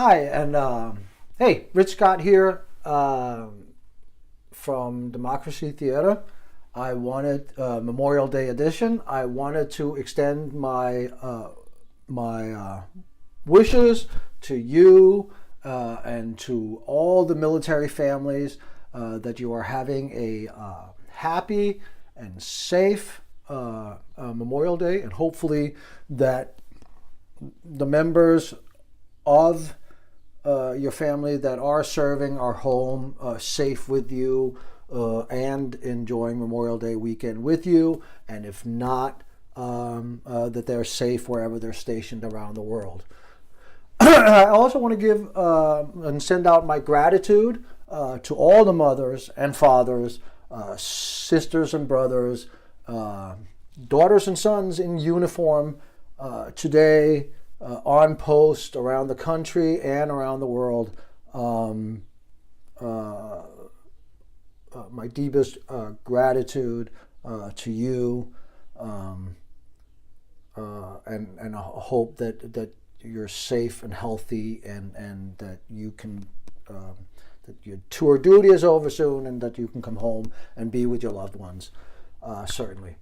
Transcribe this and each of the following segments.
Hi, and hey, Rich Scott here from Democracy Theater. I wanted Memorial Day edition. I wanted to extend my wishes to you and to all the military families that you are having a happy and safe Memorial Day, and hopefully that the members of your family that are serving are home safe with you and enjoying Memorial Day weekend with you, and if not, that they're safe wherever they're stationed around the world. I also want to give and send out my gratitude to all the mothers and fathers, sisters and brothers, daughters and sons in uniform today, on post around the country and around the world. My deepest gratitude to you, and I hope that you're safe and healthy, and that you can that your tour duty is over soon, and that you can come home and be with your loved ones. Certainly.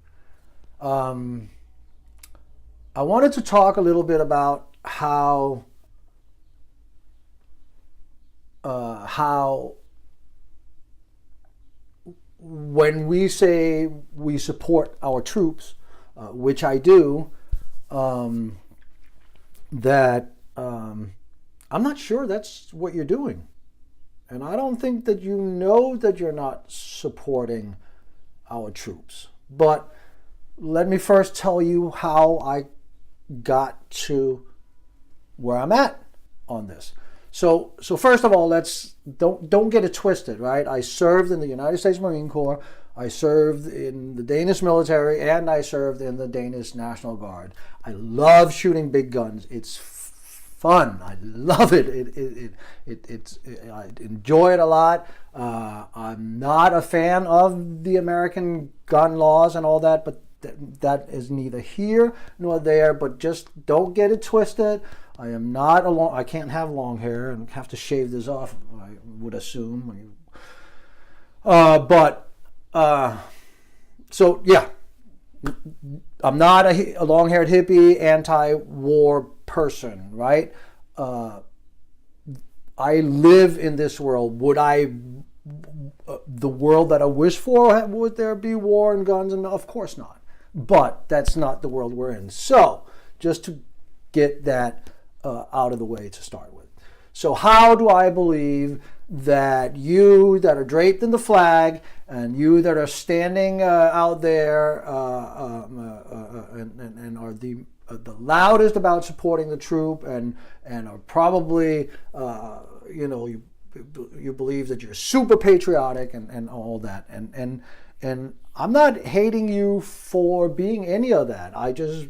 I wanted to talk a little bit about how when we say we support our troops, which I do, that I'm not sure that's what you're doing. And I don't think that you know that you're not supporting our troops. But let me first tell you how I got to where I'm at on this. So first of all, don't get it twisted, right? I served in the United States Marine Corps, I served in the Danish military, and I served in the Danish National Guard. I love shooting big guns. It's fun. I love it. I enjoy it a lot. I'm not a fan of the American gun laws and all that, but that is neither here nor there. But just don't get it twisted. I am not I can't have long hair and have to shave this off, I would assume. So yeah, I'm not a long-haired hippie, anti-war person, right? I live in this world. The world that I wish for, would there be war and guns? And of course not. But that's not the world we're in. So just to get that out of the way to start with. So how do I believe that you that are draped in the flag and you that are standing out there and are the loudest about supporting the troop and are probably you believe that you're super patriotic and all that, and I'm not hating you for being any of that. I just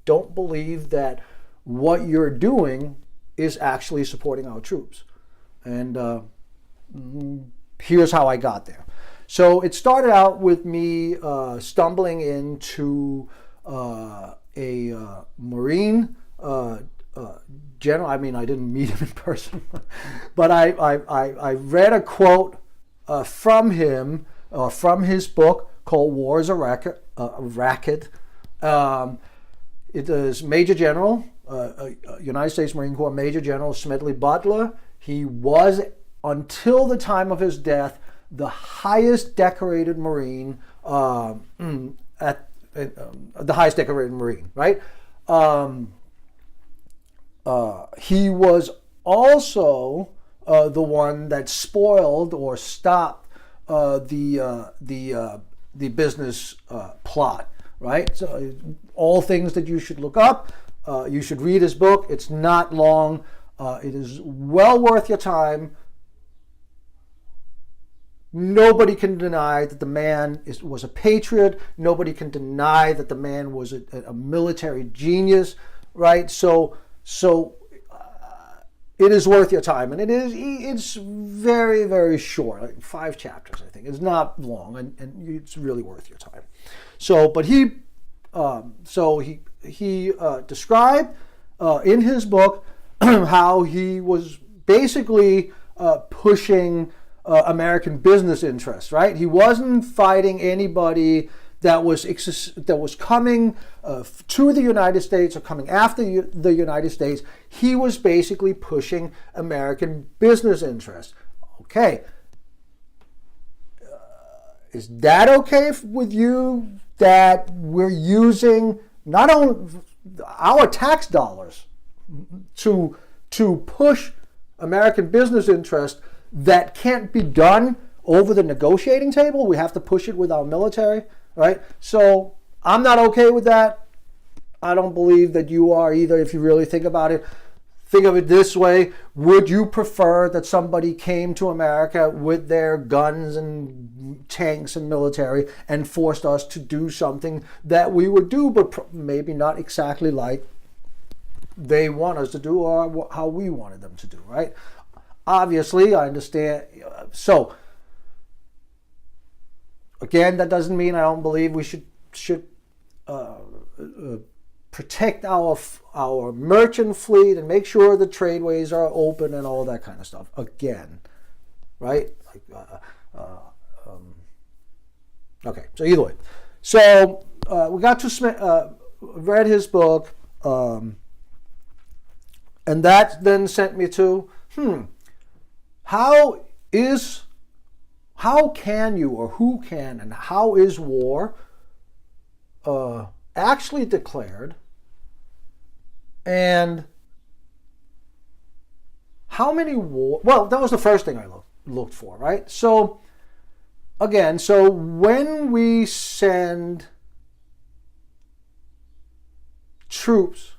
don't believe that what you're doing is actually supporting our troops. And here's how I got there. So it started out with me stumbling into a Marine general. I mean, I didn't meet him in person, but I read a quote from him, from his book called War is a Racket. It is Major General, United States Marine Corps Major General Smedley Butler. He was, until the time of his death, the highest decorated Marine, the highest decorated Marine, right? He was also the one that spoiled or stopped the business plot, right? So all things that you should look up. You should read his book. It's not long. It is well worth your time. Nobody can deny that the man was a patriot. Nobody can deny that the man was a military genius, right? So it is worth your time, and it's very, very short, like 5 chapters, I think. It's not long, and it's really worth your time. So, but he described in his book how he was basically pushing American business interests, right? He wasn't fighting anybody that was coming to the United States or coming after the United States. He was basically pushing American business interests. Okay. Is that okay with you that we're using not only our tax dollars to push American business interests that can't be done over the negotiating table? We have to push it with our military, right? So I'm not okay with that. I don't believe that you are either, if you really think about it. Think of it this way. Would you prefer that somebody came to America with their guns and tanks and military and forced us to do something that we would do, but maybe not exactly like they want us to do or how we wanted them to do, right? Obviously, I understand. So, again, that doesn't mean I don't believe we should protect our merchant fleet and make sure the tradeways are open and all that kind of stuff. Again, right? Okay, so either way. So we got to Smith, read his book, and that then sent me to, how can you, or who can, and how is war actually declared, and how many war? Well, that was the first thing I looked for, right? So again, so when we send troops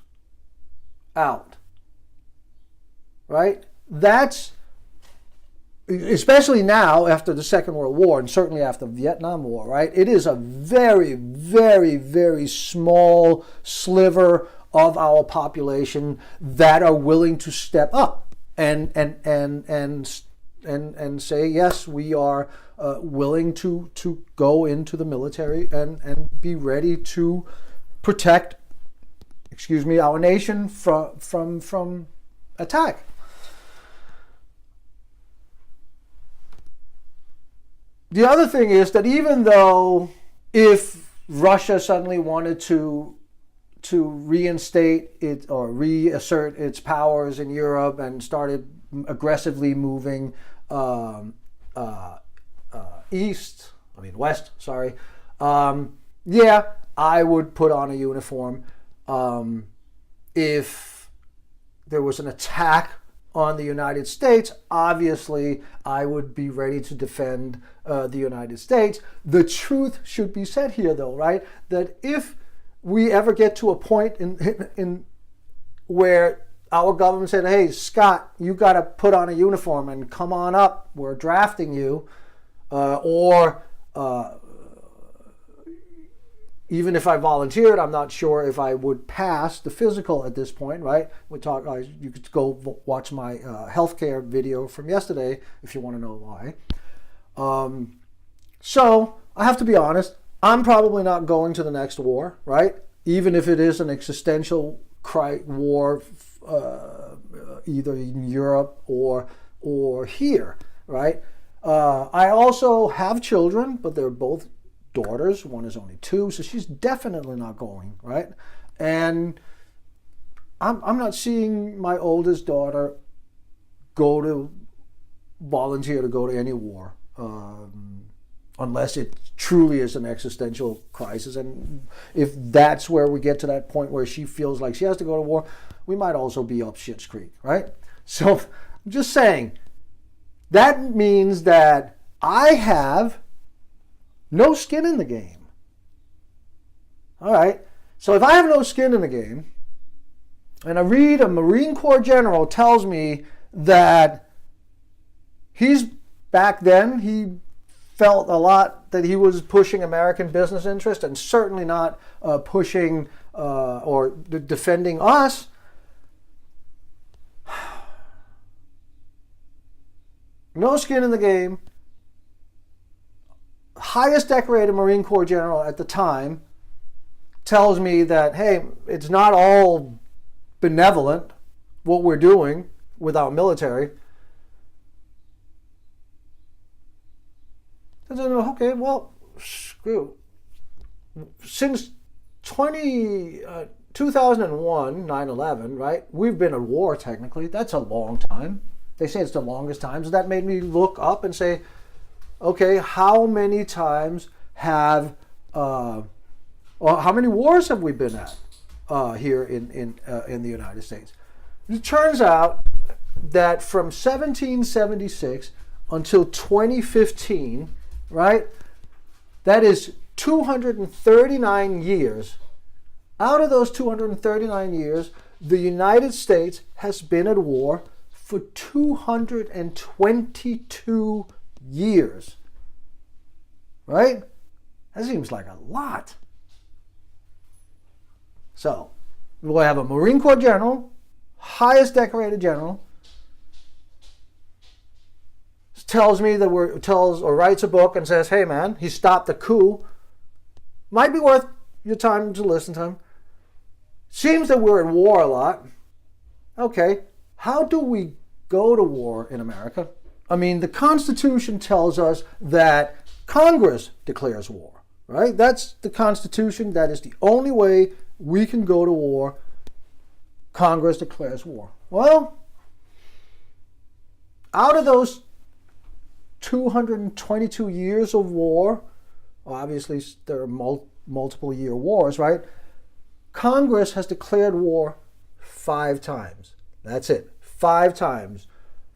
out, right? That's, especially now after the Second World War and certainly after the Vietnam War, right? It is a very, very, very small sliver of our population that are willing to step up and say, yes, we are willing to go into the military and be ready to protect, our nation from attack. The other thing is that even though if Russia suddenly wanted to reinstate it or reassert its powers in Europe and started aggressively moving west, yeah, I would put on a uniform. If there was an attack on the United States, obviously I would be ready to defend the United States. The truth should be said here, though, right? That if we ever get to a point in where our government said, hey, Scott, you got to put on a uniform and come on up, we're drafting you, or even if I volunteered, I'm not sure if I would pass the physical at this point, right? You could go watch my healthcare video from yesterday if you want to know why. So I have to be honest, I'm probably not going to the next war, right? Even if it is an existential war, either in Europe or here, right? I also have children, but they're both daughters. One is only 2, so she's definitely not going, right? And I'm not seeing my oldest daughter volunteer to go to any war, unless it truly is an existential crisis. And if that's where we get to that point where she feels like she has to go to war, we might also be up Schitt's Creek, right? So I'm just saying, that means that I have no skin in the game. All right. So if I have no skin in the game, and I read a Marine Corps general tells me that back then, he felt a lot that he was pushing American business interest and certainly not pushing or defending us. No skin in the game. Highest decorated Marine Corps general at the time tells me that, hey, it's not all benevolent what we're doing with our military. Okay, well, screw. Since 2001, 9/11, right? We've been at war technically. That's a long time. They say it's the longest time. So that made me look up and say, okay, how many times or how many wars have we been at here in the United States? It turns out that from 1776 until 2015, right? That is 239 years. Out of those 239 years, the United States has been at war for 222 years. Right? That seems like a lot. So, we'll have a Marine Corps general, highest decorated general, tells me that writes a book and says, hey man, he stopped the coup. Might be worth your time to listen to him. Seems that we're at war a lot. Okay, how do we go to war in America? I mean, the Constitution tells us that Congress declares war, right? That's the Constitution. That is the only way we can go to war. Congress declares war. Well, out of those 222 years of war, obviously there are multiple year wars, right? Congress has declared war 5 times. That's it, 5 times.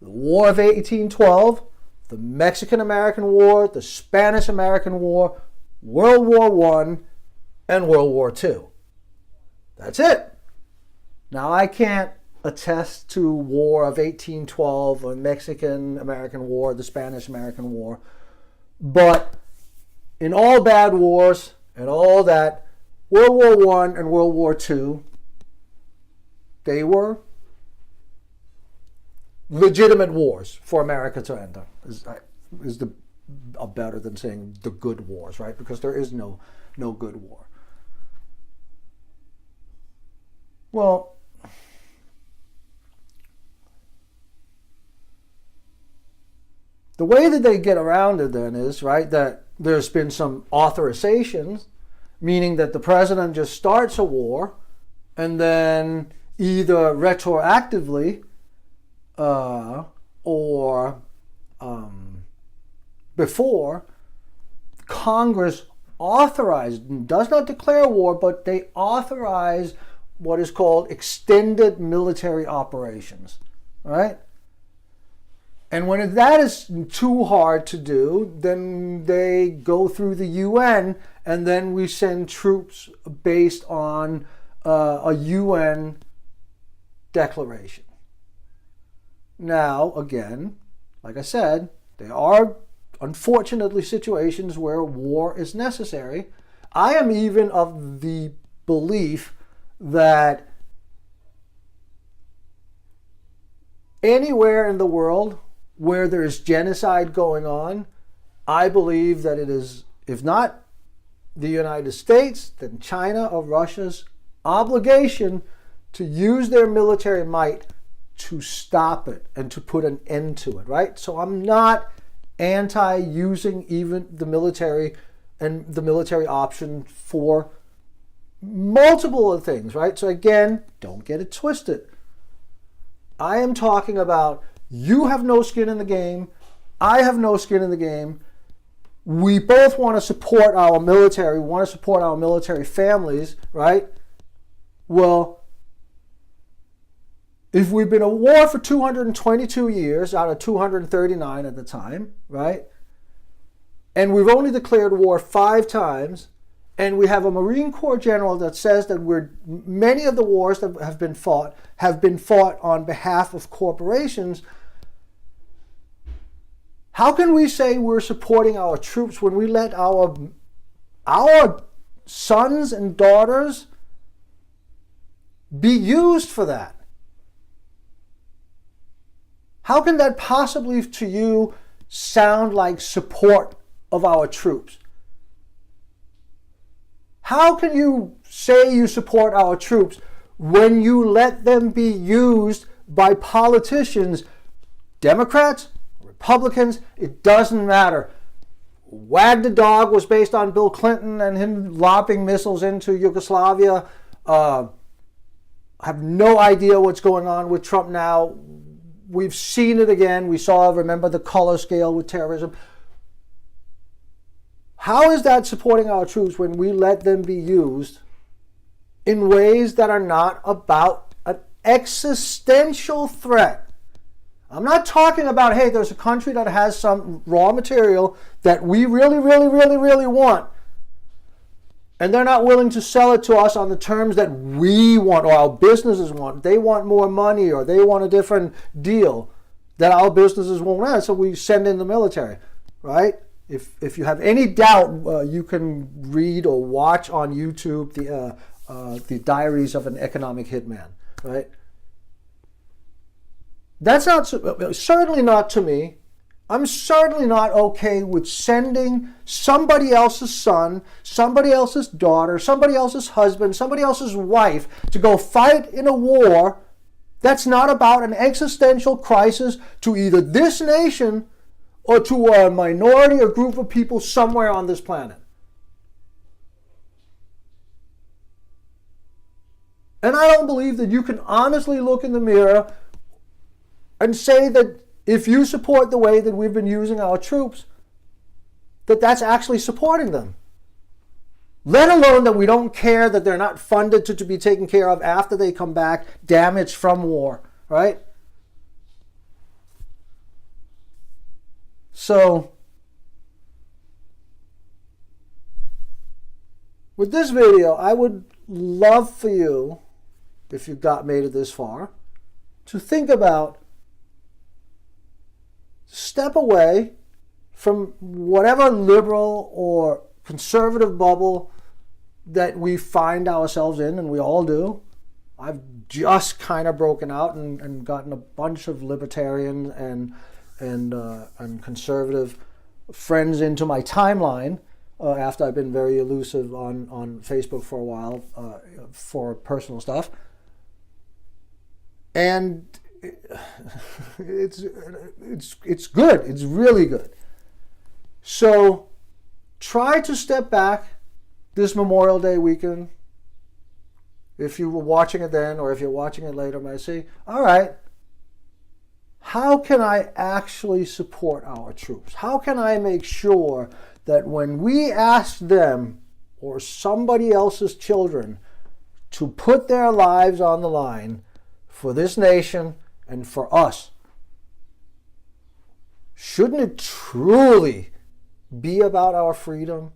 The War of 1812, the Mexican-American War, the Spanish-American War, World War I, and World War II. That's it. Now, I can't attest to War of 1812 or Mexican-American War, the Spanish-American War, but in all bad wars and all that, World War I and World War II, they were legitimate wars for America to enter. Is better than saying the good wars, right? Because there is no good war. Well, the way that they get around it then is, right, that there's been some authorizations, meaning that the president just starts a war and then either retroactively or before, Congress authorized, does not declare war, but they authorize what is called extended military operations, right? And when that is too hard to do, then they go through the UN, and then we send troops based on a UN declaration. Now, again, like I said, there are unfortunately situations where war is necessary. I am even of the belief that anywhere in the world where there is genocide going on, I believe that it is, if not the United States, then China or Russia's obligation to use their military might to stop it and to put an end to it, right? So I'm not anti-using even the military and the military option for multiple of things, right? So again, don't get it twisted. I am talking about you have no skin in the game. I have no skin in the game. We both want to support our military. We want to support our military families, right? Well, if we've been at war for 222 years out of 239 at the time, right? And we've only declared war 5 times, and we have a Marine Corps general that says that many of the wars that have been fought on behalf of corporations. How can we say we're supporting our troops when we let our sons and daughters be used for that? How can that possibly to you sound like support of our troops? How can you say you support our troops when you let them be used by politicians, Democrats, Republicans, it doesn't matter. Wag the Dog was based on Bill Clinton and him lobbing missiles into Yugoslavia. I have no idea what's going on with Trump now. We've seen it again. We saw, remember, the color scale with terrorism. How is that supporting our troops when we let them be used in ways that are not about an existential threat? I'm not talking about, hey, there's a country that has some raw material that we really, really, really, really want, and they're not willing to sell it to us on the terms that we want or our businesses want. They want more money or they want a different deal that our businesses won't have, so we send in the military, right? If you have any doubt, you can read or watch on YouTube the Diaries of an Economic Hitman, right? That's not, certainly not to me. I'm certainly not okay with sending somebody else's son, somebody else's daughter, somebody else's husband, somebody else's wife to go fight in a war that's not about an existential crisis to either this nation or to a minority or group of people somewhere on this planet. And I don't believe that you can honestly look in the mirror and say that if you support the way that we've been using our troops, that that's actually supporting them. Let alone that we don't care that they're not funded to be taken care of after they come back damaged from war, right? So, with this video, I would love for you, if you've made it this far, to think about, step away from whatever liberal or conservative bubble that we find ourselves in, and we all do. I've just kind of broken out and gotten a bunch of libertarian and conservative friends into my timeline after I've been very elusive on Facebook for a while for personal stuff. And it's good. It's really good. So try to step back this Memorial Day weekend. If you were watching it then, or if you're watching it later, might say, all right, how can I actually support our troops? How can I make sure that when we ask them or somebody else's children to put their lives on the line for this nation and for us, shouldn't it truly be about our freedom?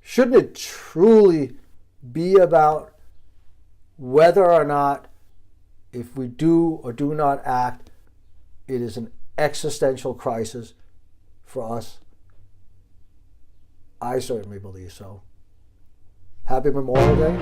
Shouldn't it truly be about whether or not, if we do or do not act, it is an existential crisis for us? I certainly believe so. Happy Memorial Day.